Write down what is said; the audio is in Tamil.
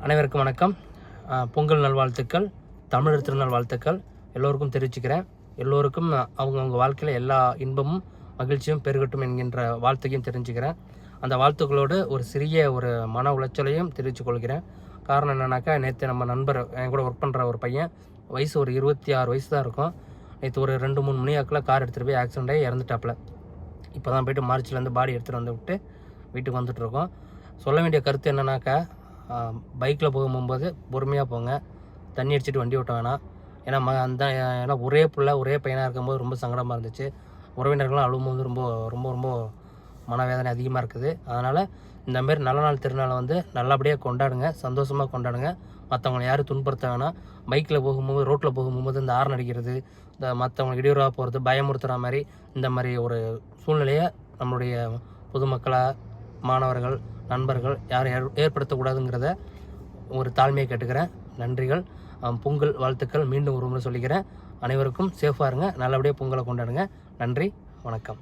அனைவருக்கும் வணக்கம். பொங்கல் நல்வாழ்த்துக்கள், தமிழர் திருநாள் வாழ்த்துக்கள் எல்லோருக்கும் தெரிவிச்சுக்கிறேன். எல்லோருக்கும் அவங்கவுங்க வாழ்க்கையில் எல்லா இன்பமும் மகிழ்ச்சியும் பெருகட்டும் என்கின்ற வாழ்த்தையும் தெரிஞ்சுக்கிறேன். அந்த வாழ்த்துக்களோடு ஒரு சிறிய மன உளைச்சலையும் தெரிவித்து கொள்கிறேன். காரணம் என்னன்னாக்கா, நேற்று நம்ம நண்பர் என் கூட ஒர்க் பண்ணுற ஒரு பையன் வயசு 26 வயசு தான் இருக்கும். நேற்று 2-3 மணி வாக்கில் கார் எடுத்துகிட்டு போய் ஆக்சிடென்ட் ஆகி இறந்துட்டாப்புல. இப்போ தான் போய்ட்டு மார்ச்சிலேருந்து பாடி எடுத்துகிட்டு வந்து விட்டு வீட்டுக்கு வந்துட்டுருக்கோம். சொல்ல வேண்டிய கருத்து என்னன்னாக்கா, பைக்கில் போகும்போது பொறுமையாக போங்க, தண்ணி அடிச்சுட்டு வண்டி ஓட்ட வேணாம். ஏன்னா ஒரே பிள்ளை ஒரே பையனாக இருக்கும்போது ரொம்ப சங்கடமாக இருந்துச்சு. உறவினர்கள்லாம் அழும்போது ரொம்ப ரொம்ப ரொம்ப மனவேதனை அதிகமாக இருக்குது. அதனால் இந்தமாரி நல்ல நாள் திருநாளை நல்லபடியாக கொண்டாடுங்க, சந்தோஷமாக கொண்டாடுங்க. மற்றவங்களை யாரும் துன்புறுத்த வேணாம். பைக்கில் போகும்போது, ரோட்டில் போகும்போது இந்த ஹார்ன் அடிக்கிறது, இந்த மற்றவங்களுக்கு இடையூறாக போகிறது, பயமுறுத்துகிற மாதிரி இந்த மாதிரி ஒரு சூழ்நிலையை நம்மளுடைய பொதுமக்களாக, மாணவர்கள், நண்பர்கள் யாரும் ஏற்படுத்தக்கூடாதுங்கிறத ஒரு தாழ்மையை கேட்டுக்கிறேன். நன்றிகள். பொங்கல் வாழ்த்துக்கள் மீண்டும் ஒரு முறை சொல்லிக்கிறேன். அனைவருக்கும் சேஃபாக இருங்க, நல்லபடியாக பொங்கலை கொண்டாடுங்க. நன்றி, வணக்கம்.